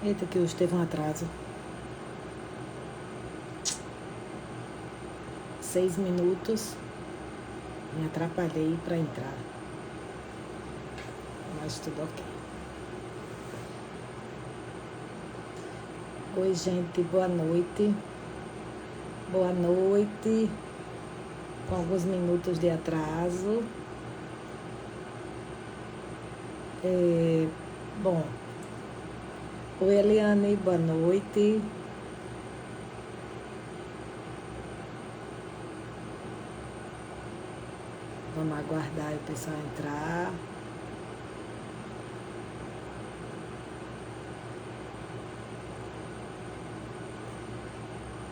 Eita, que hoje teve um atraso. 6 minutos. Me atrapalhei para entrar. Mas tudo ok. Oi, gente. Boa noite. Boa noite. Com alguns minutos de atraso. Bom. Oi, Eliane. Boa noite. Vamos aguardar o pessoal entrar.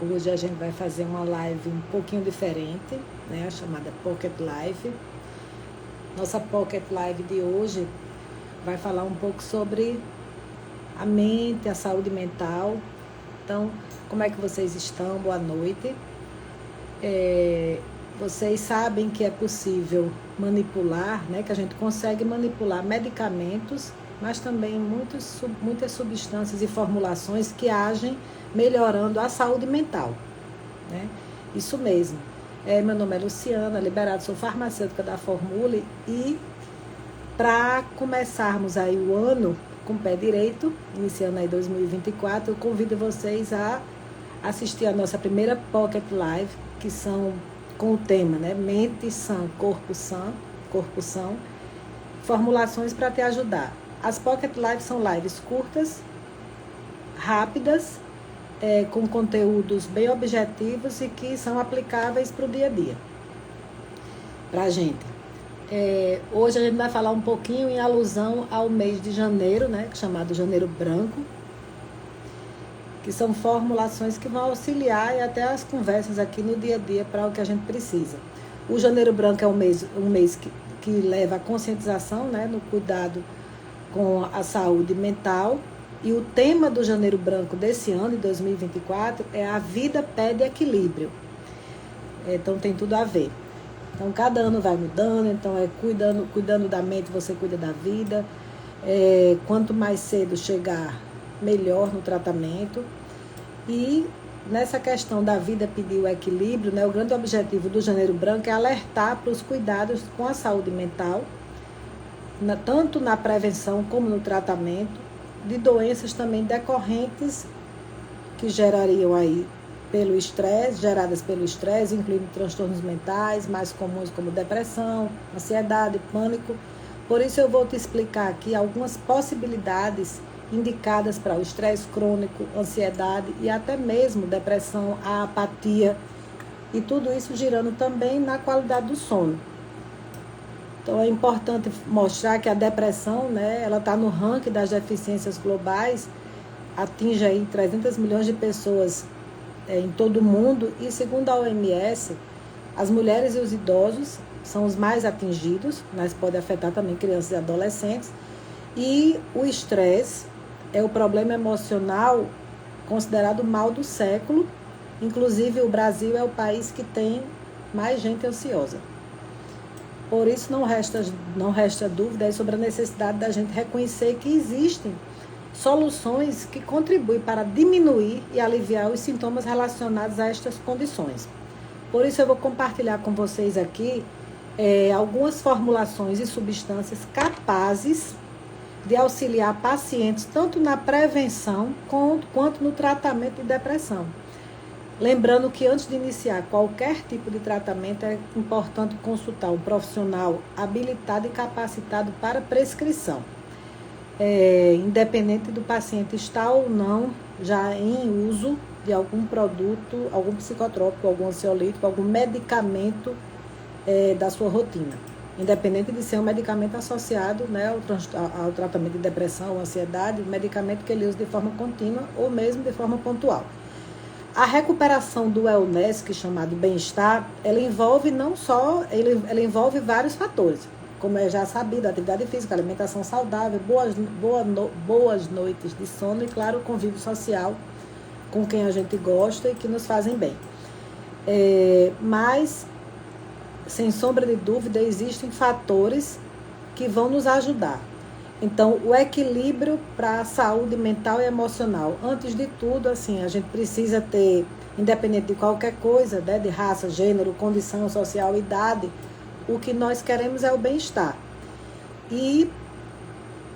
Hoje a gente vai fazer uma live um pouquinho diferente, né? A chamada Pocket Live. Nossa Pocket Live de hoje vai falar um pouco sobre a mente, a saúde mental. Então, como é que vocês estão? Boa noite. Vocês sabem que é possível manipular, né? Que a gente consegue manipular medicamentos, mas também muitas substâncias e formulações que agem melhorando a saúde mental, né? Isso mesmo. Meu nome é Luciana, Liberato, sou farmacêutica da Formule e para começarmos aí o ano com o pé direito, iniciando aí 2024, eu convido vocês a assistir a nossa primeira Pocket Live, que são com o tema, né? Mente sã, corpo são, formulações para te ajudar. As Pocket Lives são lives curtas, rápidas, com conteúdos bem objetivos e que são aplicáveis para o dia a dia, para a gente. Hoje a gente vai falar um pouquinho em alusão ao mês de janeiro, né, chamado Janeiro Branco, que são formulações que vão auxiliar e até as conversas aqui no dia a dia para o que a gente precisa. O Janeiro Branco é um mês que leva a conscientização, né, no cuidado com a saúde mental. E o tema do Janeiro Branco desse ano, de 2024, é a vida pede equilíbrio. Então tem tudo a ver. Então cada ano vai mudando, então cuidando da mente, você cuida da vida. Quanto mais cedo chegar, melhor no tratamento. E nessa questão da vida pedir o equilíbrio, né, o grande objetivo do Janeiro Branco é alertar para os cuidados com a saúde mental, tanto na prevenção como no tratamento, de doenças também decorrentes que gerariam aí geradas pelo estresse, incluindo transtornos mentais mais comuns como depressão, ansiedade, pânico. Por isso eu vou te explicar aqui algumas possibilidades indicadas para o estresse crônico, ansiedade e até mesmo depressão, a apatia, e tudo isso girando também na qualidade do sono. Então é importante mostrar que a depressão, né, ela está no ranking das deficiências globais, atinge aí 300 milhões de pessoas em todo o mundo, e segundo a OMS, as mulheres e os idosos são os mais atingidos, mas pode afetar também crianças e adolescentes. E o estresse é o problema emocional considerado o mal do século. Inclusive o Brasil é o país que tem mais gente ansiosa. Por isso não resta dúvida sobre a necessidade da gente reconhecer que existem soluções que contribuem para diminuir e aliviar os sintomas relacionados a estas condições. Por isso eu vou compartilhar com vocês aqui algumas formulações e substâncias capazes de auxiliar pacientes tanto na prevenção quanto no tratamento de depressão. Lembrando que antes de iniciar qualquer tipo de tratamento é importante consultar um profissional habilitado e capacitado para prescrição. Independente do paciente estar ou não já em uso de algum produto, algum psicotrópico, algum ansiolítico, algum medicamento da sua rotina. Independente de ser um medicamento associado, né, ao tratamento de depressão ou ansiedade, medicamento que ele usa de forma contínua ou mesmo de forma pontual. A recuperação do wellness, que é chamado bem-estar, ela envolve ela envolve vários fatores, como é já sabido, atividade física, alimentação saudável, boas noites de sono e, claro, o convívio social com quem a gente gosta e que nos fazem bem. Mas, sem sombra de dúvida, existem fatores que vão nos ajudar. Então, o equilíbrio para a saúde mental e emocional. Antes de tudo, assim, a gente precisa ter, independente de qualquer coisa, né, de raça, gênero, condição social, idade, o que nós queremos é o bem-estar. E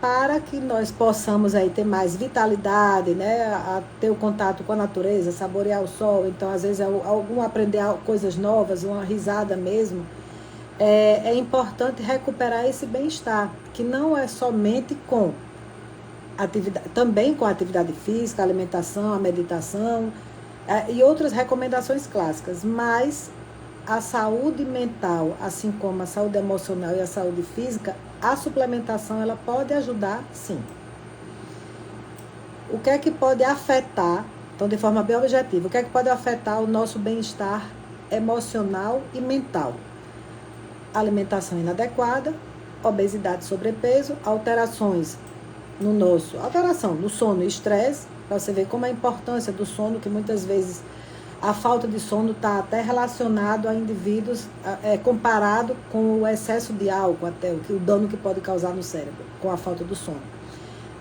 para que nós possamos aí ter mais vitalidade, né, a ter o contato com a natureza, saborear o sol, então às vezes algum aprender coisas novas, uma risada mesmo, é importante recuperar esse bem-estar, que não é somente com atividade, também com a atividade física, a alimentação, a meditação e outras recomendações clássicas, mas a saúde mental, assim como a saúde emocional e a saúde física, a suplementação ela pode ajudar, sim. O que é que pode afetar, então de forma bem objetiva, o que é que pode afetar o nosso bem-estar emocional e mental? Alimentação inadequada, obesidade, sobrepeso, alteração no sono e estresse, para você ver como a importância do sono, que muitas vezes a falta de sono está até relacionado a indivíduos, comparado com o excesso de álcool, até o dano que pode causar no cérebro, com a falta do sono.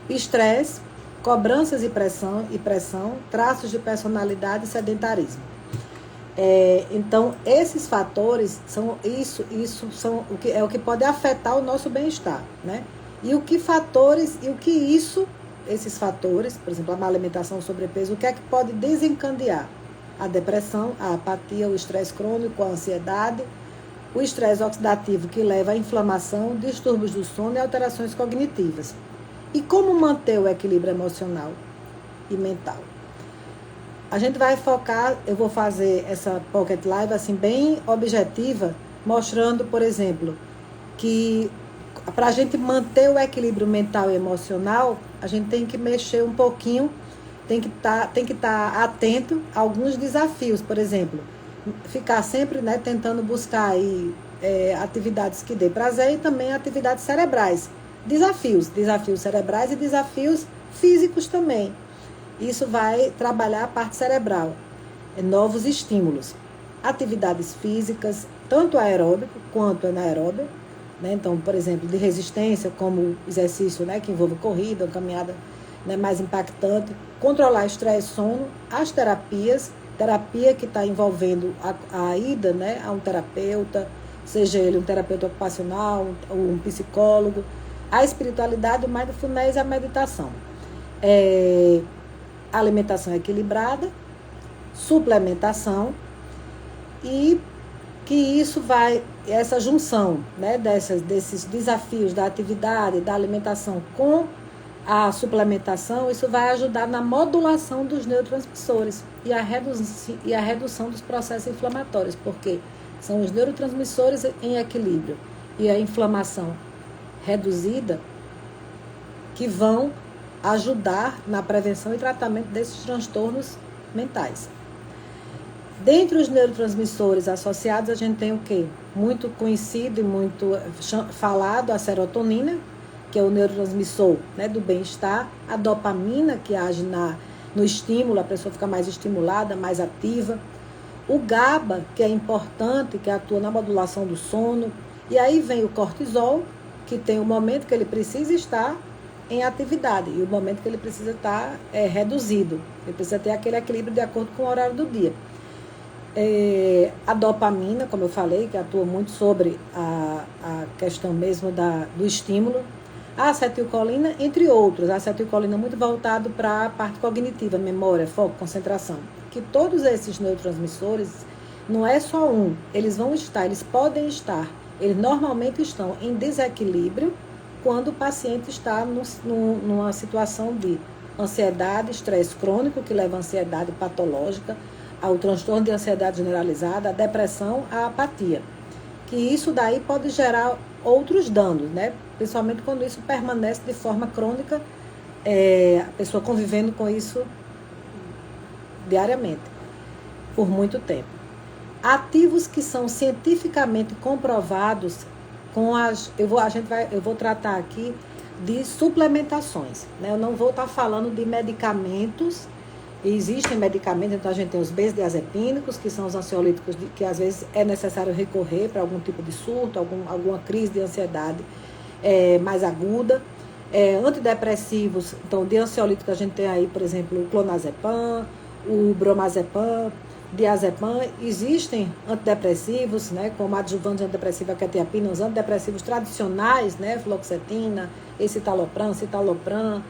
Estresse, cobranças e pressão, traços de personalidade e sedentarismo. Então, esses fatores são o que pode afetar o nosso bem-estar, né? Esses fatores, por exemplo, a má alimentação, o sobrepeso, o que é que pode desencadear? A depressão, a apatia, o estresse crônico, a ansiedade, o estresse oxidativo que leva à inflamação, distúrbios do sono e alterações cognitivas. E como manter o equilíbrio emocional e mental? A gente vai focar, eu vou fazer essa Pocket Live assim bem objetiva, mostrando, por exemplo, que para a gente manter o equilíbrio mental e emocional, a gente tem que mexer um pouquinho, tem que estar atento a alguns desafios, por exemplo, ficar sempre, né, tentando buscar aí, atividades que dê prazer e também atividades cerebrais. Desafios cerebrais e desafios físicos também. Isso vai trabalhar a parte cerebral, novos estímulos. Atividades físicas, tanto aeróbico quanto anaeróbico, né? Então, por exemplo, de resistência, como exercício, né, que envolve corrida, caminhada, né, mais impactante. Controlar estresse, sono, as terapia que está envolvendo a ida, né, a um terapeuta, seja ele um terapeuta ocupacional, um psicólogo, a espiritualidade, o mindfulness e a meditação. Alimentação equilibrada, suplementação e que isso essa junção, né, desses desafios da atividade, da alimentação com a suplementação, isso vai ajudar na modulação dos neurotransmissores e a redução dos processos inflamatórios, porque são os neurotransmissores em equilíbrio e a inflamação reduzida que vão ajudar na prevenção e tratamento desses transtornos mentais. Dentre os neurotransmissores associados, a gente tem o quê? Muito conhecido e muito falado, a serotonina, que é o neurotransmissor, né, do bem-estar, a dopamina, que age no estímulo, a pessoa fica mais estimulada, mais ativa, o GABA, que é importante, que atua na modulação do sono, e aí vem o cortisol, que tem o momento que ele precisa estar em atividade e o momento que ele precisa estar reduzido. Ele precisa ter aquele equilíbrio de acordo com o horário do dia. A dopamina, como eu falei, que atua muito sobre a questão mesmo do estímulo. A acetilcolina, entre outros. A acetilcolina muito voltado para a parte cognitiva, memória, foco, concentração. Que todos esses neurotransmissores, não é só um, eles podem estar, eles normalmente estão em desequilíbrio quando o paciente está numa situação de ansiedade, estresse crônico, que leva a ansiedade patológica, ao transtorno de ansiedade generalizada, a depressão, a apatia. Que isso daí pode gerar outros danos, né? Principalmente quando isso permanece de forma crônica, a pessoa convivendo com isso diariamente, por muito tempo. Ativos que são cientificamente comprovados eu vou tratar aqui de suplementações, né? Eu não vou estar falando de medicamentos. Existem medicamentos, então a gente tem os benzodiazepínicos, que são os ansiolíticos que às vezes é necessário recorrer para algum tipo de surto, alguma crise de ansiedade mais aguda. Antidepressivos, então de ansiolítico a gente tem aí, por exemplo, o clonazepam, o bromazepam, diazepam. Existem antidepressivos, né, como adjuvante antidepressivo, a quetiapina, os antidepressivos tradicionais, né, fluoxetina, escitalopram, citalopram,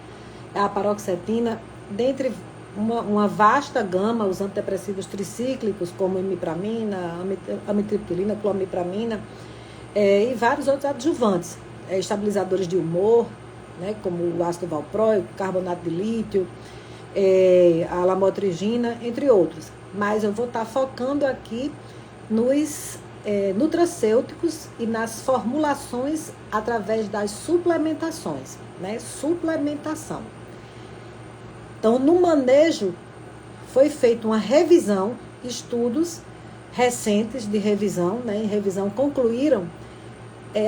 a paroxetina, dentre uma vasta gama, os antidepressivos tricíclicos, como imipramina, amitriptilina, clomipramina, e vários outros adjuvantes, estabilizadores de humor, né, como o ácido valproico, carbonato de lítio, a lamotrigina, entre outros. Mas eu vou estar focando aqui nos nutracêuticos e nas formulações através das suplementações, né? Suplementação. Então, no manejo, foi feita uma revisão, estudos recentes de revisão, né? Em revisão concluíram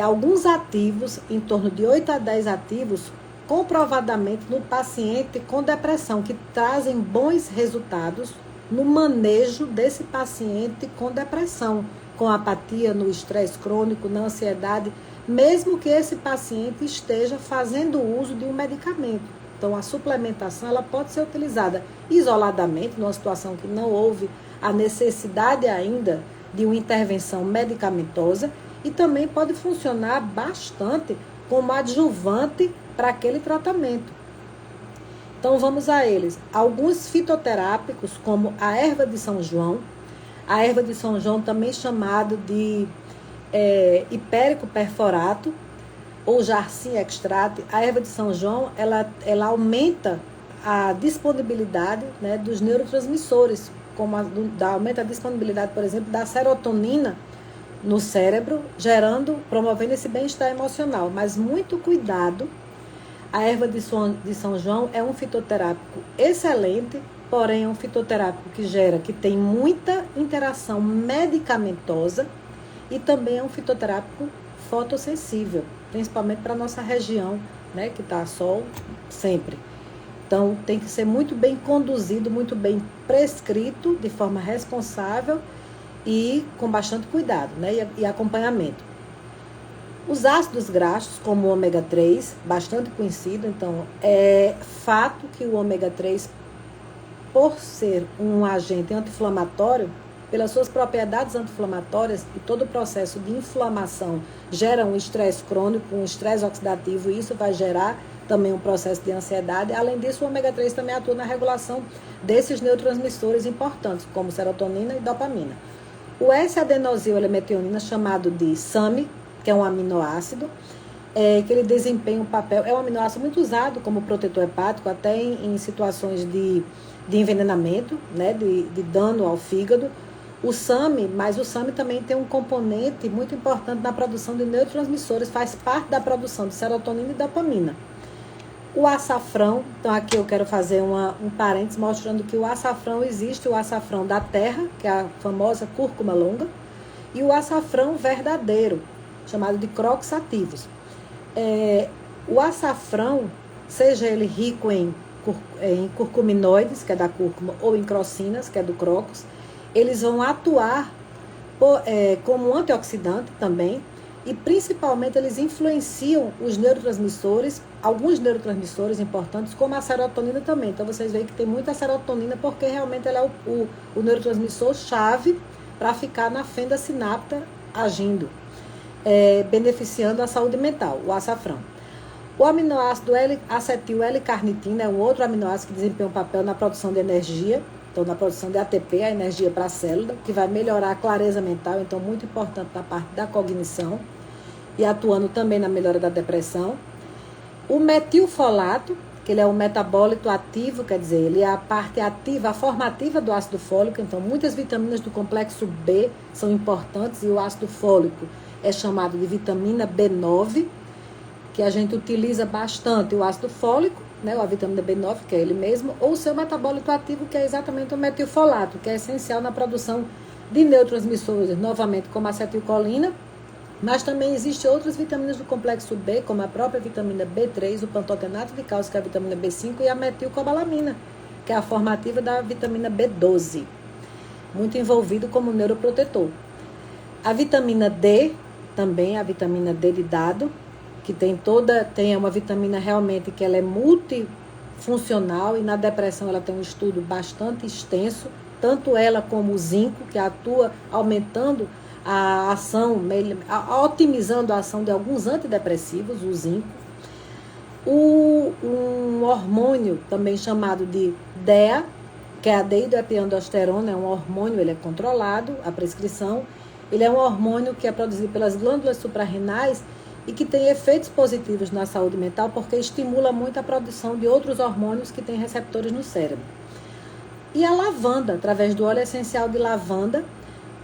alguns ativos, em torno de 8 a 10 ativos, comprovadamente no paciente com depressão, que trazem bons resultados no manejo desse paciente com depressão, com apatia, no estresse crônico, na ansiedade, mesmo que esse paciente esteja fazendo uso de um medicamento. Então, a suplementação ela pode ser utilizada isoladamente, numa situação que não houve a necessidade ainda de uma intervenção medicamentosa, e também pode funcionar bastante como adjuvante para aquele tratamento. Então, vamos a eles. Alguns fitoterápicos, como a erva de São João. A erva de São João, também chamado de hipérico perforato, ou jarsim extrato. A erva de São João, ela aumenta a disponibilidade, né, dos neurotransmissores, como aumenta a disponibilidade, por exemplo, da serotonina no cérebro, promovendo esse bem-estar emocional. Mas muito cuidado, a erva de São João é um fitoterápico excelente, porém é um fitoterápico que tem muita interação medicamentosa, e também é um fitoterápico fotossensível, principalmente para a nossa região, né, que está a sol sempre. Então, tem que ser muito bem conduzido, muito bem prescrito, de forma responsável e com bastante cuidado, né, e acompanhamento. Os ácidos graxos, como o ômega 3, bastante conhecido. Então, é fato que o ômega 3, por ser um agente anti-inflamatório, pelas suas propriedades anti-inflamatórias e todo o processo de inflamação gera um estresse crônico, um estresse oxidativo, e isso vai gerar também um processo de ansiedade. Além disso, o ômega 3 também atua na regulação desses neurotransmissores importantes, como serotonina e dopamina. O S-adenosil-L-metionina, chamado de SAMe, que é um aminoácido, que ele desempenha um papel, é um aminoácido muito usado como protetor hepático, até em situações de envenenamento, né, de dano ao fígado. O SAMe também tem um componente muito importante na produção de neurotransmissores, faz parte da produção de serotonina e dopamina. O açafrão, então aqui eu quero fazer um parênteses mostrando que o açafrão existe, o açafrão da terra, que é a famosa cúrcuma longa, e o açafrão verdadeiro, chamado de crocus sativus. O açafrão, seja ele rico em curcuminoides, que é da cúrcuma, ou em crocinas, que é do crocus, eles vão atuar como um antioxidante também, e principalmente eles influenciam os neurotransmissores, alguns neurotransmissores importantes, como a serotonina também. Então vocês veem que tem muita serotonina, porque realmente ela é o neurotransmissor chave para ficar na fenda sináptica agindo, beneficiando a saúde mental, o açafrão. O aminoácido acetil L-carnitina é um outro aminoácido que desempenha um papel na produção de energia, então na produção de ATP, a energia para a célula, que vai melhorar a clareza mental, então muito importante na parte da cognição, e atuando também na melhora da depressão. O metilfolato, que ele é um metabólito ativo, quer dizer, ele é a parte ativa, a formativa do ácido fólico, então muitas vitaminas do complexo B são importantes, e o ácido fólico é chamado de vitamina B9, que a gente utiliza bastante o ácido fólico, né, ou a vitamina B9, que é ele mesmo, ou o seu metabólito ativo, que é exatamente o metilfolato, que é essencial na produção de neurotransmissores, novamente como a acetilcolina, mas também existem outras vitaminas do complexo B, como a própria vitamina B3, o pantotenato de cálcio, que é a vitamina B5, e a metilcobalamina, que é a formativa da vitamina B12, muito envolvido como neuroprotetor. A vitamina D, também a vitamina D de dado, que tem uma vitamina realmente que ela é multifuncional, e na depressão ela tem um estudo bastante extenso, tanto ela como o zinco, que atua aumentando a ação, otimizando a ação de alguns antidepressivos, o zinco. Um hormônio também chamado de DEA, que é a dehidroepiandrosterona, é um hormônio, ele é controlado, a prescrição. Ele é um hormônio que é produzido pelas glândulas suprarrenais e que tem efeitos positivos na saúde mental, porque estimula muito a produção de outros hormônios que têm receptores no cérebro. E a lavanda, através do óleo essencial de lavanda,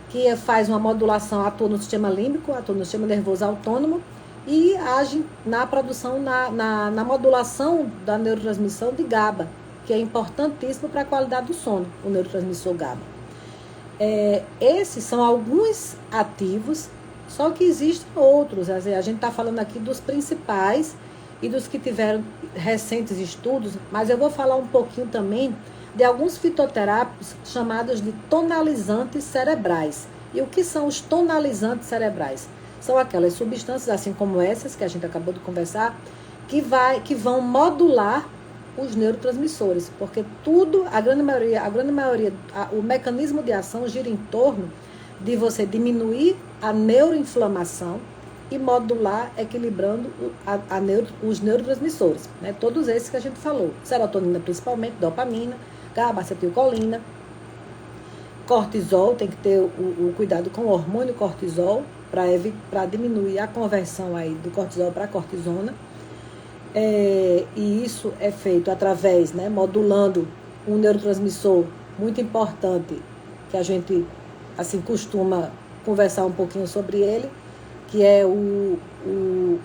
que faz uma modulação, atua no sistema límbico, atua no sistema nervoso autônomo e age na produção, na modulação da neurotransmissão de GABA, que é importantíssimo para a qualidade do sono, o neurotransmissor GABA. Esses são alguns ativos, só que existem outros. A gente está falando aqui dos principais e dos que tiveram recentes estudos, mas eu vou falar um pouquinho também de alguns fitoterápicos chamados de tonalizantes cerebrais. E o que são os tonalizantes cerebrais? São aquelas substâncias, assim como essas que a gente acabou de conversar, que vão modular os neurotransmissores, porque a grande maioria, o mecanismo de ação gira em torno de você diminuir a neuroinflamação e modular, equilibrando os neurotransmissores, né? Todos esses que a gente falou, serotonina principalmente, dopamina, GABA, acetilcolina, cortisol, tem que ter o cuidado com o hormônio cortisol para diminuir a conversão aí do cortisol para a cortisona. E isso é feito através, né, modulando um neurotransmissor muito importante, que a gente assim costuma conversar um pouquinho sobre ele, que é deixa eu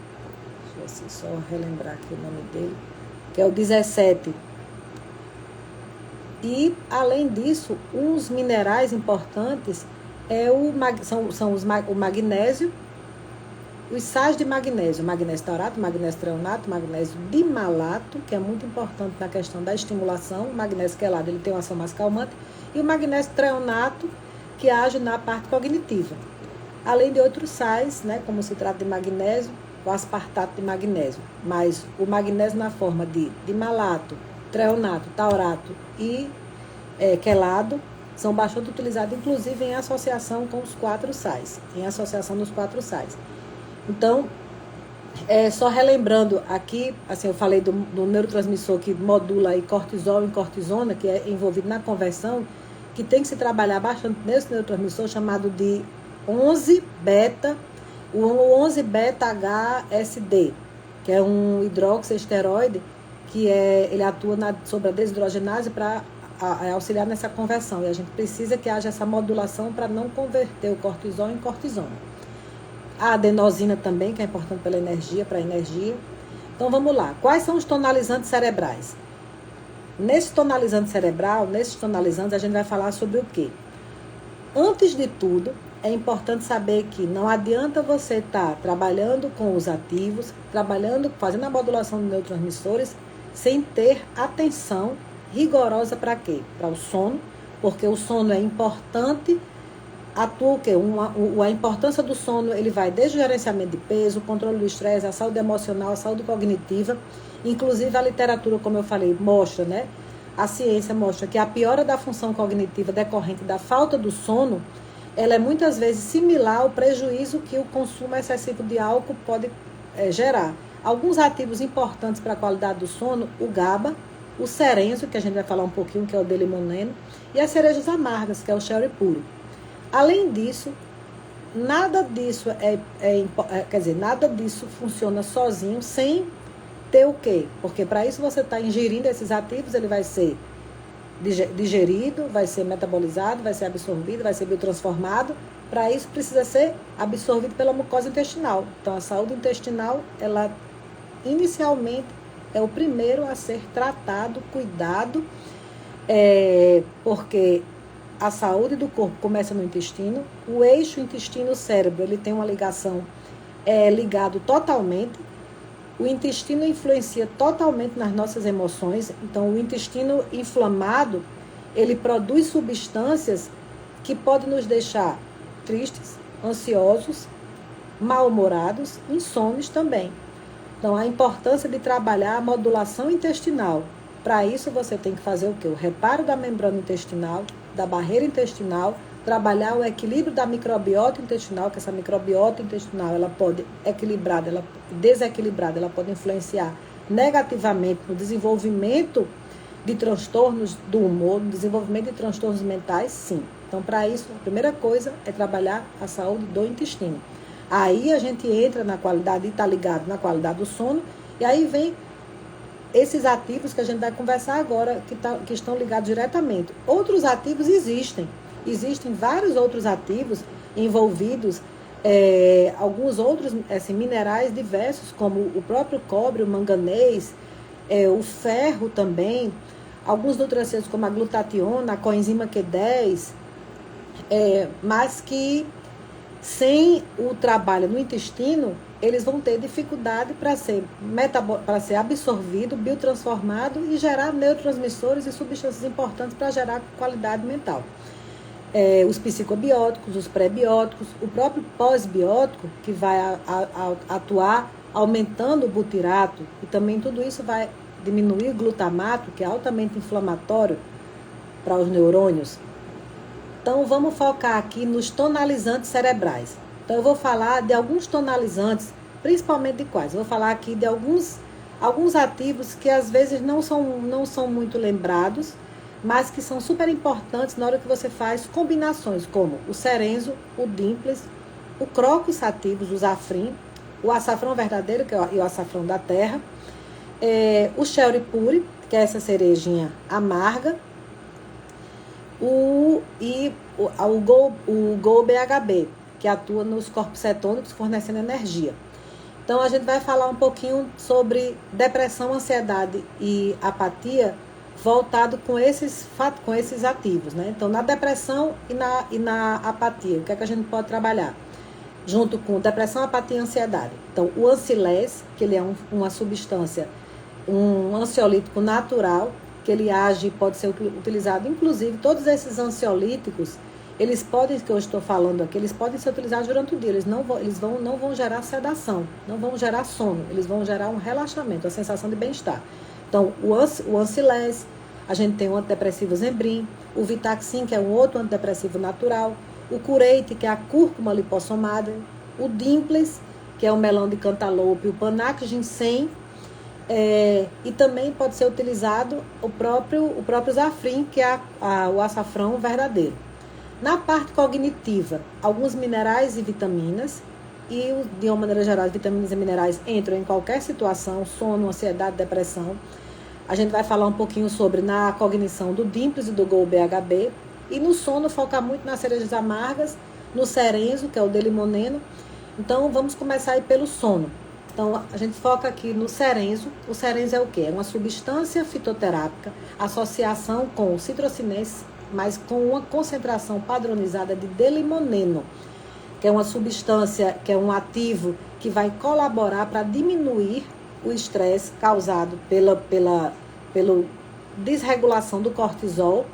assim, só relembrar aqui o nome dele, que é o 17. E, além disso, uns minerais importantes são o magnésio, os sais de magnésio, magnésio taurato, magnésio treonato, magnésio dimalato, que é muito importante na questão da estimulação. O magnésio quelado, ele tem uma ação mais calmante, e o magnésio treonato, que age na parte cognitiva. Além de outros sais, né, como se trata de magnésio, o aspartato de magnésio. Mas o magnésio na forma de dimalato, treonato, taurato e quelado são bastante utilizados, inclusive em associação com os 4 sais. Então, só relembrando aqui, assim, eu falei do neurotransmissor que modula aí cortisol e cortisona, que é envolvido na conversão, que tem que se trabalhar bastante nesse neurotransmissor chamado de 11-beta, o 11-beta-HSD, que é um hidroxiesteroide, que ele atua sobre a desidrogenase para auxiliar nessa conversão. E a gente precisa que haja essa modulação para não converter o cortisol em cortisona. A adenosina também, que é importante para a energia. Então, vamos lá. Quais são os tonalizantes cerebrais? Nesses tonalizantes, a gente vai falar sobre o quê? Antes de tudo, é importante saber que não adianta você estar trabalhando com os ativos, fazendo a modulação de neurotransmissores, sem ter atenção rigorosa para quê? Para o sono, porque o sono é importante. Atua o quê? A importância do sono, ele vai desde o gerenciamento de peso, o controle do estresse, a saúde emocional, a saúde cognitiva. Inclusive, a literatura, como eu falei, mostra, né? A ciência mostra que a piora da função cognitiva decorrente da falta do sono, ela é muitas vezes similar ao prejuízo que o consumo excessivo de álcool pode gerar. Alguns ativos importantes para a qualidade do sono, o GABA, o cerenzo, que a gente vai falar um pouquinho, que é o delimoneno, e as cerejas amargas, que é o sherry puro. Além disso, nada disso nada disso funciona sozinho sem ter o quê? Porque para isso você está ingerindo esses ativos, ele vai ser digerido, vai ser metabolizado, vai ser absorvido, vai ser biotransformado. Para isso precisa ser absorvido pela mucosa intestinal. Então a saúde intestinal, ela inicialmente é o primeiro a ser tratado, cuidado, porque a saúde do corpo começa no intestino. O eixo intestino-cérebro, ele tem uma ligação, ligado totalmente. O intestino influencia totalmente nas nossas emoções. Então, o intestino inflamado, ele produz substâncias que podem nos deixar tristes, ansiosos, mal-humorados, insônios também. Então, a importância de trabalhar a modulação intestinal. Para isso, você tem que fazer o quê? O reparo da membrana intestinal, da barreira intestinal, trabalhar o equilíbrio da microbiota intestinal, que essa microbiota intestinal, ela pode equilibrada, ela desequilibrada, ela pode influenciar negativamente no desenvolvimento de transtornos do humor, no desenvolvimento de transtornos mentais, sim. Então, para isso, a primeira coisa é trabalhar a saúde do intestino. Aí a gente entra na qualidade, e está ligado na qualidade do sono, e aí vem esses ativos que a gente vai conversar agora, que estão ligados diretamente. Outros ativos existem vários outros ativos envolvidos, alguns outros minerais diversos, como o próprio cobre, o manganês, o ferro também, alguns nutracêuticos como a glutationa, a coenzima Q10, mas que sem o trabalho no intestino, eles vão ter dificuldade para ser absorvido, biotransformado e gerar neurotransmissores e substâncias importantes para gerar qualidade mental. Os psicobióticos, os pré-bióticos, o próprio pós-biótico, que vai atuar aumentando o butirato, e também tudo isso vai diminuir o glutamato, que é altamente inflamatório para os neurônios. Então, vamos focar aqui nos tonalizantes cerebrais. Então, eu vou falar de alguns tonalizantes, principalmente de quais? Eu vou falar aqui de alguns ativos que às vezes não são muito lembrados, mas que são super importantes na hora que você faz combinações, como o cerenzo, o dimples, o crocus sativus, o zafrim, o açafrão verdadeiro, que é o açafrão da terra, o cherry puri, que é essa cerejinha amarga, o Gol BHB, que atua nos corpos cetônicos, fornecendo energia. Então, a gente vai falar um pouquinho sobre depressão, ansiedade e apatia, voltado com esses ativos, né? Então, na depressão e na apatia, o que é que a gente pode trabalhar? Junto com depressão, apatia e ansiedade. Então, o ancilés, que ele é uma substância, um ansiolítico natural, que ele age, pode ser utilizado, inclusive, todos esses ansiolíticos, eles podem, que eu estou falando aqui, eles podem ser utilizados durante o dia, eles não vão gerar sedação, não vão gerar sono, eles vão gerar um relaxamento, uma sensação de bem-estar. Então, o ancilés, a gente tem o antidepressivo Zembrim, o Vitaxin, que é um outro antidepressivo natural, o cureite, que é a cúrcuma lipossomada, o dimples, que é o melão de cantaloupe, o panax ginseng, e também pode ser utilizado o próprio zafrim, que é o açafrão verdadeiro. Na parte cognitiva, alguns minerais e vitaminas, e de uma maneira geral, vitaminas e minerais entram em qualquer situação, sono, ansiedade, depressão. A gente vai falar um pouquinho sobre na cognição do dimples e do Gol BHB, e no sono focar muito nas cerejas amargas, no cerenzo, que é o delimoneno. Então, vamos começar aí pelo sono. Então, a gente foca aqui no cerenzo. O cerenzo é o quê? É uma substância fitoterápica, associação com o citrocinense, mas com uma concentração padronizada de delimoneno, que é uma substância, que é um ativo que vai colaborar para diminuir o estresse causado pela desregulação do cortisol,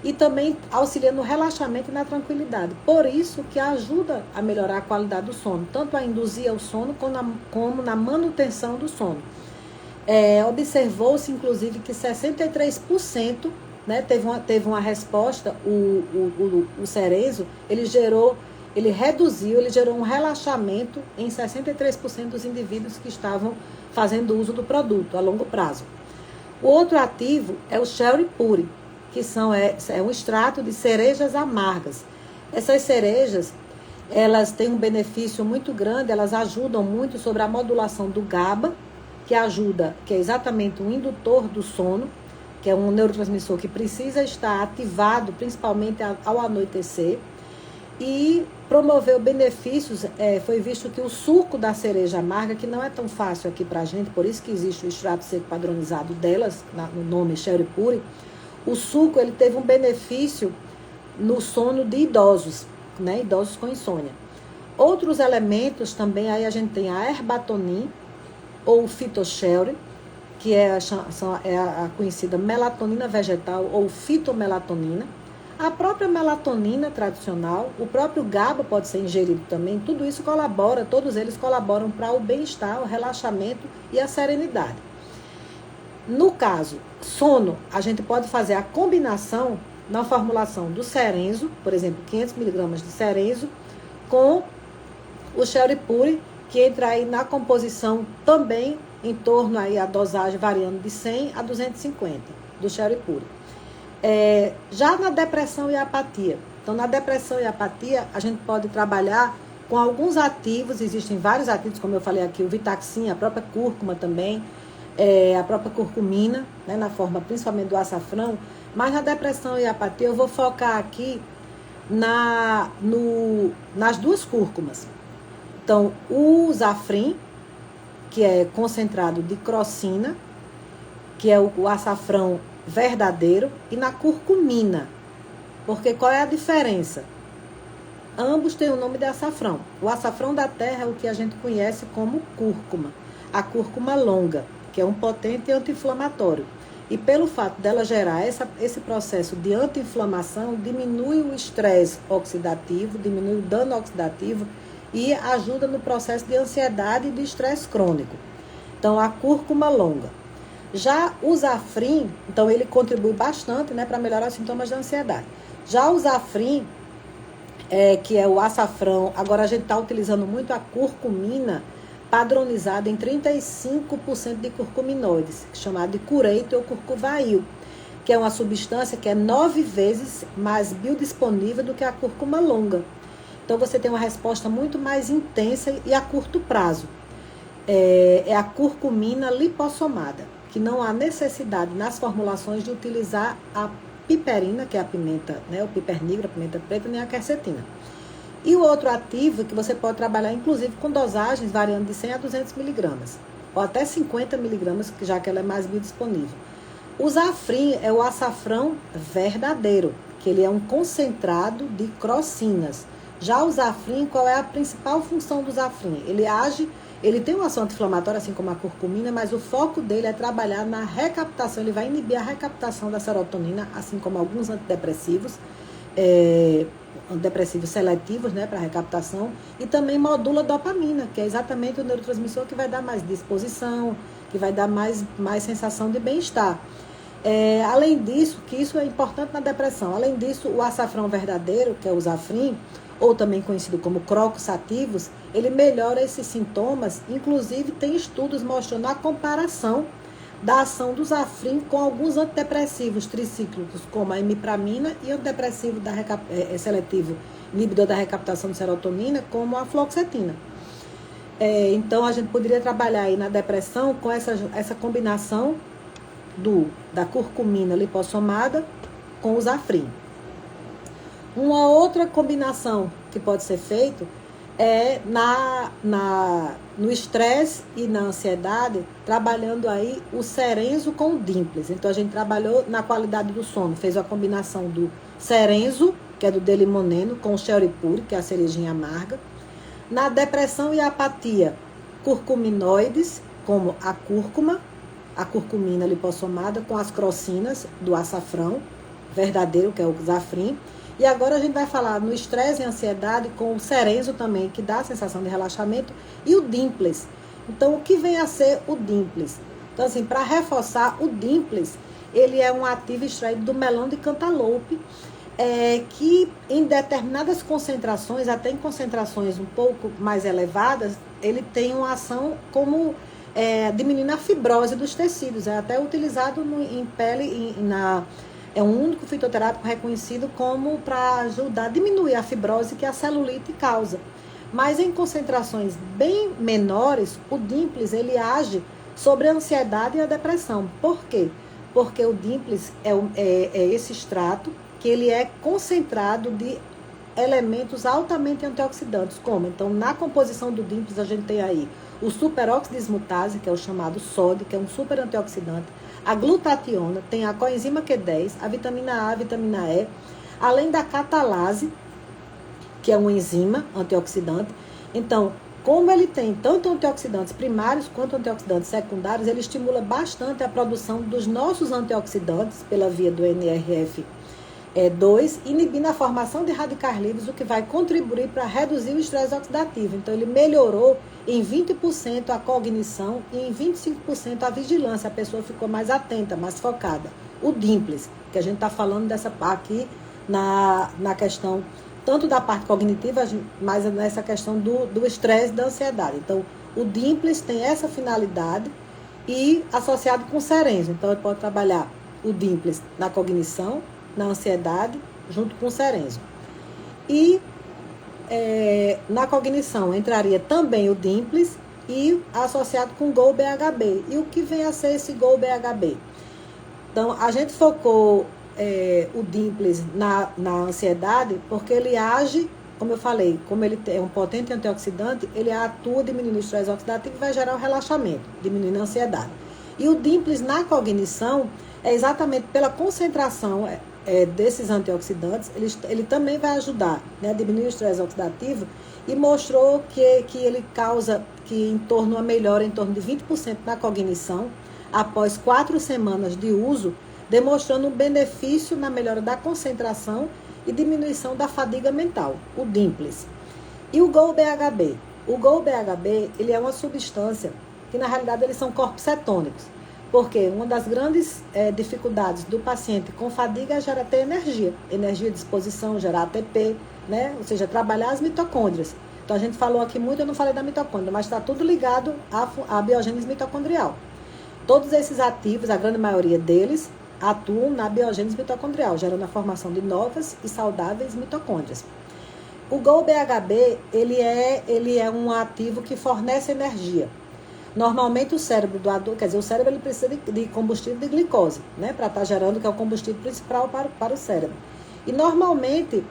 e também auxilia no relaxamento e na tranquilidade. Por isso que ajuda a melhorar a qualidade do sono, tanto a induzir o sono como na manutenção do sono. Observou-se, inclusive, que 63%, né, teve uma resposta, o cerezo, ele gerou um relaxamento em 63% dos indivíduos que estavam fazendo uso do produto a longo prazo. O outro ativo é o cherry puri, que é um extrato de cerejas amargas. Essas cerejas, elas têm um benefício muito grande, elas ajudam muito sobre a modulação do GABA, que é exatamente um indutor do sono, que é um neurotransmissor que precisa estar ativado, principalmente ao anoitecer, e promoveu benefícios. Foi visto que o suco da cereja amarga, que não é tão fácil aqui para a gente, por isso que existe o extrato seco padronizado delas, no nome cherry puri, o suco ele teve um benefício no sono de idosos, né? Idosos com insônia. Outros elementos também, aí a gente tem a herbatonin, ou fitocherry, que é a conhecida melatonina vegetal ou fitomelatonina. A própria melatonina tradicional, o próprio GABA pode ser ingerido também, tudo isso colabora, todos eles colaboram para o bem-estar, o relaxamento e a serenidade. No caso, sono, a gente pode fazer a combinação na formulação do Cerenzo, por exemplo, 500 mg de Cerenzo, com o Sherry-Puri, que entra aí na composição também em torno aí a dosagem variando de 100 a 250 do Sherry-Puri. Já na depressão e apatia. Então, na depressão e apatia, a gente pode trabalhar com alguns ativos, existem vários ativos, como eu falei aqui, o Vitaxin, a própria cúrcuma também, a própria curcumina, né, na forma principalmente do açafrão, mas na depressão e apatia eu vou focar aqui nas duas cúrcumas. Então, o Zafrin, que é concentrado de crocina, que é o açafrão verdadeiro, e na curcumina. Porque qual é a diferença? Ambos têm o nome de açafrão. O açafrão da terra é o que a gente conhece como cúrcuma. A cúrcuma longa, que é um potente anti-inflamatório. E pelo fato dela gerar esse processo de anti-inflamação, diminui o estresse oxidativo, diminui o dano oxidativo e ajuda no processo de ansiedade e de estresse crônico. Então, a cúrcuma longa. Já o Zafrin, então ele contribui bastante, né, para melhorar os sintomas de ansiedade. Já o Zafrin, que é o açafrão, agora a gente está utilizando muito a curcumina padronizada em 35% de curcuminoides, chamada de cureito ou curcuvail, que é uma substância que é 9 vezes mais biodisponível do que a cúrcuma longa. Então você tem uma resposta muito mais intensa e a curto prazo. É a curcumina lipossomada, que não há necessidade nas formulações de utilizar a piperina, que é a pimenta, né, o pipernígero, a pimenta preta, nem a quercetina. E o outro ativo que você pode trabalhar, inclusive, com dosagens variando de 100 a 200 miligramas, ou até 50 miligramas, já que ela é mais biodisponível. O Zafrin é o açafrão verdadeiro, que ele é um concentrado de crocinas. Já o Zafrin, qual é a principal função do Zafrin? Ele tem uma ação anti-inflamatória, assim como a curcumina, mas o foco dele é trabalhar na recaptação, ele vai inibir a recaptação da serotonina, assim como alguns antidepressivos, antidepressivos seletivos, né, para recaptação, e também modula a dopamina, que é exatamente o neurotransmissor que vai dar mais disposição, que vai dar mais sensação de bem-estar. Além disso, que isso é importante na depressão, além disso, o açafrão verdadeiro, que é o Zafrin, ou também conhecido como crocos sativos, ele melhora esses sintomas, inclusive tem estudos mostrando a comparação da ação do Zafrin com alguns antidepressivos tricíclicos, como a imipramina, e antidepressivo seletivo inibidor da recaptação de serotonina, como a fluoxetina. Então, a gente poderia trabalhar aí na depressão com essa combinação da curcumina lipossomada com o Zafrin. Uma outra combinação que pode ser feita é no estresse e na ansiedade, trabalhando aí o Cerenzo com o Dimples. Então, a gente trabalhou na qualidade do sono, fez a combinação do Cerenzo, que é do Delimoneno, com o Sherry-Puri, que é a cerejinha amarga. Na depressão e apatia, curcuminoides, como a cúrcuma, a curcumina lipossomada, com as crocinas do açafrão verdadeiro, que é o Zafrin. E agora a gente vai falar no estresse e ansiedade com o Cerenzo também, que dá a sensação de relaxamento, e o Dimples. Então, o que vem a ser o Dimples? Então, assim, para reforçar, o Dimples, ele é um ativo extraído do melão de cantaloupe, que em determinadas concentrações, até em concentrações um pouco mais elevadas, ele tem uma ação como diminuindo a fibrose dos tecidos. É até utilizado em pele, é um único fitoterápico reconhecido como para ajudar a diminuir a fibrose que a celulite causa. Mas em concentrações bem menores, o Dimples ele age sobre a ansiedade e a depressão. Por quê? Porque o Dimples é esse extrato que ele é concentrado de elementos altamente antioxidantes, como, então, na composição do Dimples a gente tem aí o superóxido dismutase, que é o chamado SOD, que é um super antioxidante, a glutationa, tem a coenzima Q10, a vitamina A, a vitamina E, além da catalase, que é uma enzima antioxidante. Então, como ele tem tanto antioxidantes primários quanto antioxidantes secundários, ele estimula bastante a produção dos nossos antioxidantes pela via do NRF Dois, inibindo a formação de radicais livres, o que vai contribuir para reduzir o estresse oxidativo. Então, ele melhorou em 20% a cognição e em 25% a vigilância. A pessoa ficou mais atenta, mais focada. O DIMPLES, que a gente está falando dessa aqui na questão tanto da parte cognitiva, mas nessa questão do estresse e da ansiedade. Então, o DIMPLES tem essa finalidade e associado com o Cerenzo. Então, ele pode trabalhar o DIMPLES na cognição, na ansiedade, junto com o Cerenzo. E na cognição entraria também o DIMPLES e associado com o GOL-BHB. E o que vem a ser esse GOL-BHB? Então, a gente focou o DIMPLES na ansiedade porque ele age, como eu falei, como ele é um potente antioxidante, ele atua diminuindo o estresse oxidativo e vai gerar o relaxamento, diminuindo a ansiedade. E o DIMPLES na cognição é exatamente pela concentração desses antioxidantes, ele também vai ajudar, né, a diminuir o estresse oxidativo e mostrou que ele causa uma melhora em torno de 20% na cognição após 4 semanas de uso, demonstrando um benefício na melhora da concentração e diminuição da fadiga mental, o DIMPLES. E o GOL-BHB? O GOL-BHB, ele é uma substância que, na realidade, eles são corpos cetônicos. Porque uma das grandes dificuldades do paciente com fadiga é gerar ter energia de disposição, gerar ATP, né? Ou seja, trabalhar as mitocôndrias. Então, a gente falou aqui muito, eu não falei da mitocôndria, mas está tudo ligado à biogênese mitocondrial. Todos esses ativos, a grande maioria deles, atuam na biogênese mitocondrial, gerando a formação de novas e saudáveis mitocôndrias. O GOL-BHB, ele é um ativo que fornece energia. Normalmente o cérebro do adulto, quer dizer, o cérebro ele precisa de combustível de glicose, né, para estar gerando, que é o combustível principal para o cérebro. E normalmente,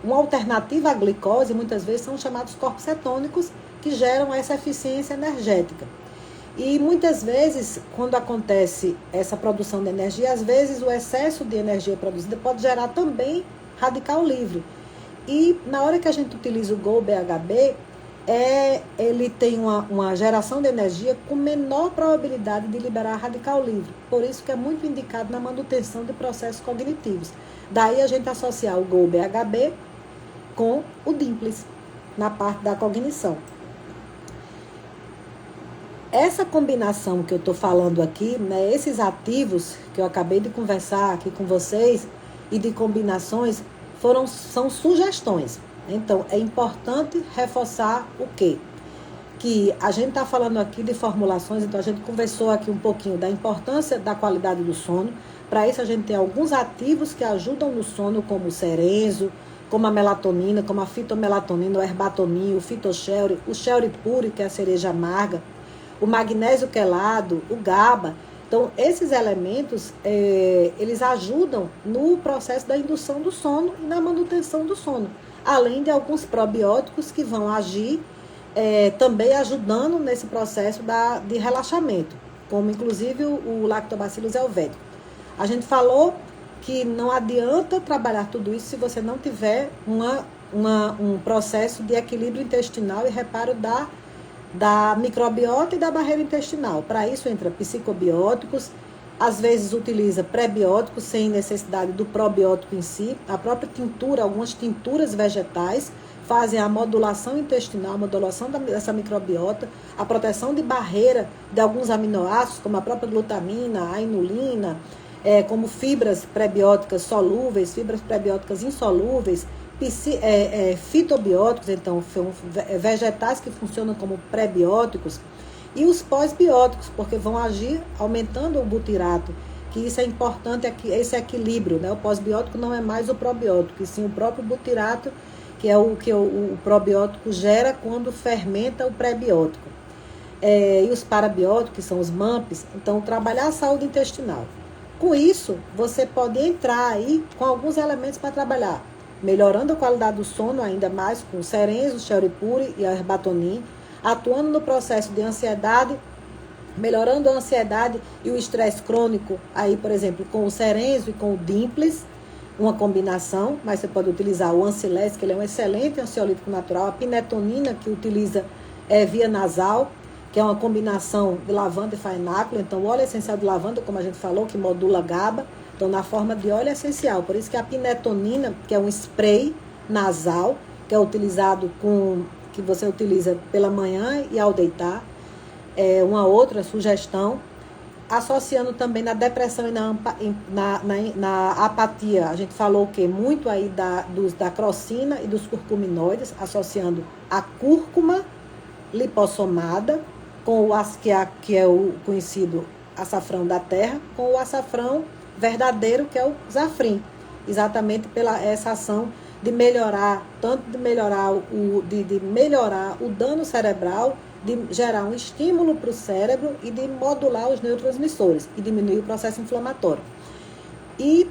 uma alternativa à glicose, muitas vezes, são chamados corpos cetônicos, que geram essa eficiência energética. E muitas vezes, quando acontece essa produção de energia, às vezes o excesso de energia produzida pode gerar também radical livre. E na hora que a gente utiliza o GOL-BHB, ele tem uma geração de energia com menor probabilidade de liberar radical livre. Por isso que é muito indicado na manutenção de processos cognitivos. Daí a gente associar o GOL-BHB com o DIMPLES, na parte da cognição. Essa combinação que eu estou falando aqui, né, esses ativos que eu acabei de conversar aqui com vocês e de combinações, são sugestões. Então, é importante reforçar o quê? Que a gente está falando aqui de formulações, então a gente conversou aqui um pouquinho da importância da qualidade do sono. Para isso, a gente tem alguns ativos que ajudam no sono, como o Cerenzo, como a melatonina, como a fitomelatonina, o herbatonin, o fitoshelry, o shelry pure, que é a cereja amarga, o magnésio quelado, o GABA. Então, esses elementos, eles ajudam no processo da indução do sono e na manutenção do sono. Além de alguns probióticos que vão agir também ajudando nesse processo de relaxamento, como inclusive o Lactobacillus helvéticos. A gente falou que não adianta trabalhar tudo isso se você não tiver um processo de equilíbrio intestinal e reparo da microbiota e da barreira intestinal. Para isso entra psicobióticos, às vezes utiliza prebióticos sem necessidade do probiótico em si. A própria tintura, algumas tinturas vegetais fazem a modulação intestinal, a modulação dessa microbiota, a proteção de barreira de alguns aminoácidos, como a própria glutamina, a inulina, como fibras prebióticas solúveis, fibras prebióticas insolúveis, fitobióticos, então vegetais que funcionam como prebióticos, e os pós-bióticos, porque vão agir aumentando o butirato, que isso é importante, esse equilíbrio, né? O pós-biótico não é mais o probiótico, e sim o próprio butirato, que é o que o probiótico gera quando fermenta o pré-biótico. E os parabióticos, que são os MAMPs, então trabalhar a saúde intestinal. Com isso, você pode entrar aí com alguns elementos para trabalhar, melhorando a qualidade do sono ainda mais com o Cerenzo, o shelry pure e a herbatonin, atuando no processo de ansiedade, melhorando a ansiedade e o estresse crônico, aí, por exemplo, com o Cerenzo e com o DIMPLES, uma combinação, mas você pode utilizar o Ancilés, que ele é um excelente ansiolítico natural, a pinetonina, que utiliza via nasal, que é uma combinação de lavanda e fainácula, então o óleo essencial de lavanda, como a gente falou, que modula GABA, Então, na forma de óleo essencial. Por isso que a pinetonina, que é um spray nasal, que é utilizado que você utiliza pela manhã e ao deitar, é uma outra sugestão. Associando também na depressão e na apatia. A gente falou o quê? Muito aí da crocina e dos curcuminoides, associando a cúrcuma lipossomada, com que é o conhecido açafrão da terra, com o açafrão verdadeiro, que é o zafrim. Exatamente pela essa ação de melhorar, tanto de melhorar o dano cerebral, de gerar um estímulo para o cérebro e de modular os neurotransmissores e diminuir o processo inflamatório. E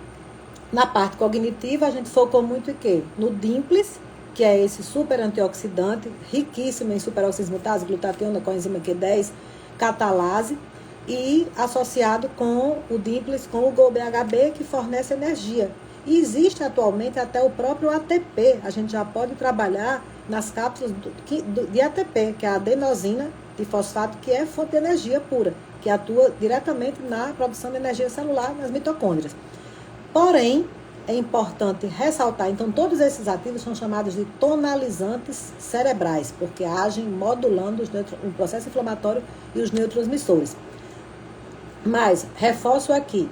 na parte cognitiva, a gente focou muito em quê? No Dimples, que é esse super antioxidante, riquíssimo em superoxismutase, glutationa, coenzima Q10, catalase, e associado com o Dimples, com o GOBHB, que fornece energia. E existe atualmente até o próprio ATP, a gente já pode trabalhar nas cápsulas de ATP, que é a adenosina de fosfato, que é fonte de energia pura, que atua diretamente na produção de energia celular nas mitocôndrias. Porém, é importante ressaltar, então todos esses ativos são chamados de tonalizantes cerebrais, porque agem modulando o processo inflamatório e os neurotransmissores. Mas, reforço aqui,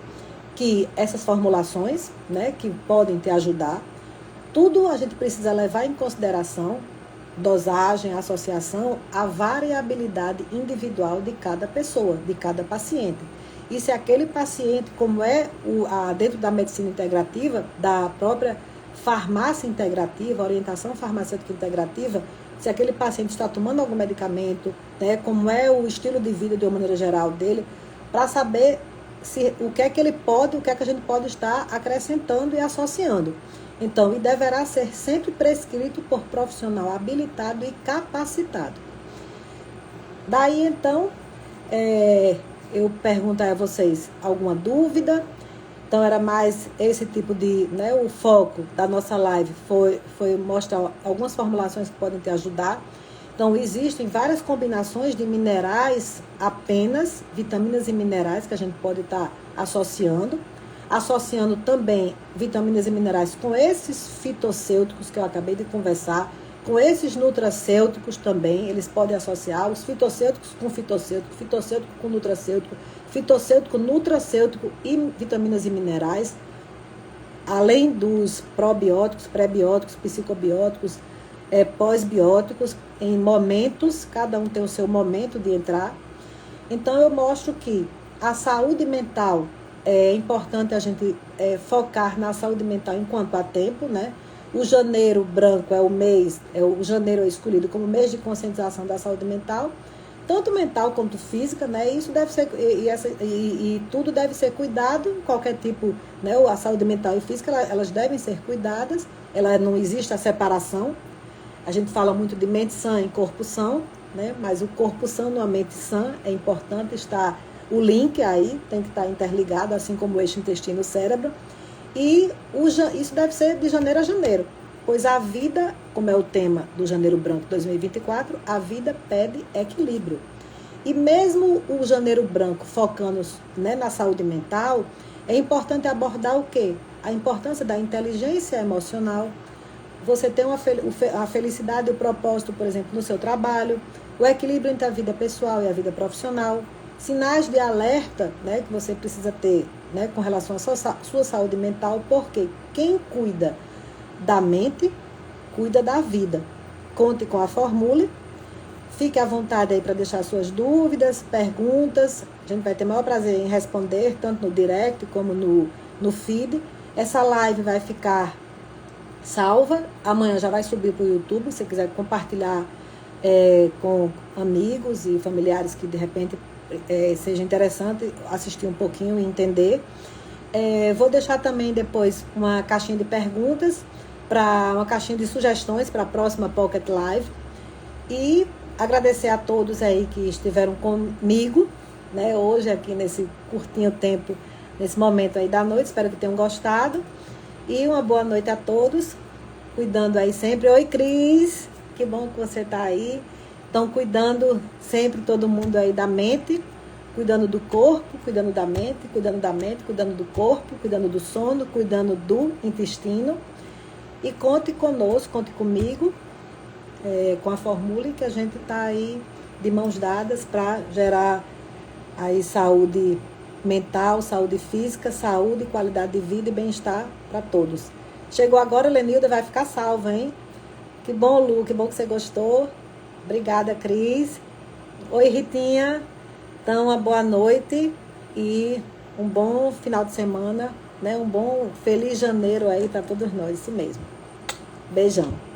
que essas formulações, né, que podem te ajudar, tudo a gente precisa levar em consideração, dosagem, associação, a variabilidade individual de cada pessoa, de cada paciente. E se aquele paciente, como é dentro da medicina integrativa, da própria farmácia integrativa, orientação farmacêutica integrativa, se aquele paciente está tomando algum medicamento, né, como é o estilo de vida de uma maneira geral dele, para saber o que é que ele pode, o que é que a gente pode estar acrescentando e associando. Então, e deverá ser sempre prescrito por profissional habilitado e capacitado. Daí, então, eu pergunto a vocês alguma dúvida. Então, era mais esse tipo de, né, o foco da nossa live foi mostrar algumas formulações que podem te ajudar. Então, existem várias combinações de minerais apenas, vitaminas e minerais que a gente pode estar associando também vitaminas e minerais com esses fitossêuticos que eu acabei de conversar, com esses nutracêuticos também, eles podem associar os fitossêuticos com fitossêutico, fitossêutico com nutracêutico, nutracêutico e vitaminas e minerais, além dos probióticos, prebióticos, psicobióticos, pós-bióticos, em momentos, cada um tem o seu momento de entrar. Então, eu mostro que a saúde mental, é importante a gente focar na saúde mental enquanto há tempo, né? O janeiro branco é o mês, o janeiro é escolhido como mês de conscientização da saúde mental, tanto mental quanto física, né? Isso deve ser, e tudo deve ser cuidado, qualquer tipo, né? A saúde mental e física, elas devem ser cuidadas, não existe a separação. A gente fala muito de mente sã e corpo são, né? Mas o corpo sã numa mente sã é importante estar. O link aí tem que estar interligado, assim como o eixo intestino-cérebro. E isso deve ser de janeiro a janeiro, pois a vida, como é o tema do Janeiro Branco 2024, a vida pede equilíbrio. E mesmo o Janeiro Branco focando, né, na saúde mental, é importante abordar o quê? A importância da inteligência emocional, você ter a felicidade e o propósito, por exemplo, no seu trabalho, o equilíbrio entre a vida pessoal e a vida profissional, sinais de alerta, né, que você precisa ter, né, com relação à sua saúde mental, porque quem cuida da mente, cuida da vida. Conte com a Formule, fique à vontade aí para deixar suas dúvidas, perguntas, a gente vai ter o maior prazer em responder, tanto no direct como no feed. Essa live vai ficar salva, amanhã já vai subir para o YouTube, se você quiser compartilhar com amigos e familiares que de repente seja interessante assistir um pouquinho e entender. Vou deixar também depois uma caixinha de perguntas, uma caixinha de sugestões para a próxima Pocket Live. E agradecer a todos aí que estiveram comigo, né, hoje aqui nesse curtinho tempo, nesse momento aí da noite. Espero que tenham gostado. E uma boa noite a todos. Cuidando aí sempre. Oi, Cris. Que bom que você está aí. Então, cuidando sempre todo mundo aí da mente, cuidando do corpo, cuidando da mente, cuidando do corpo, cuidando do sono, cuidando do intestino. E conte conosco, conte comigo, com a Formule, que a gente está aí de mãos dadas para gerar aí saúde mental, saúde física, saúde, qualidade de vida e bem-estar para todos. Chegou agora, Lenilda, vai ficar salva, hein? Que bom, Lu, que bom que você gostou. Obrigada, Cris. Oi, Ritinha. Então, uma boa noite e um bom final de semana, né? Um bom, feliz janeiro aí para todos nós, isso mesmo. Beijão.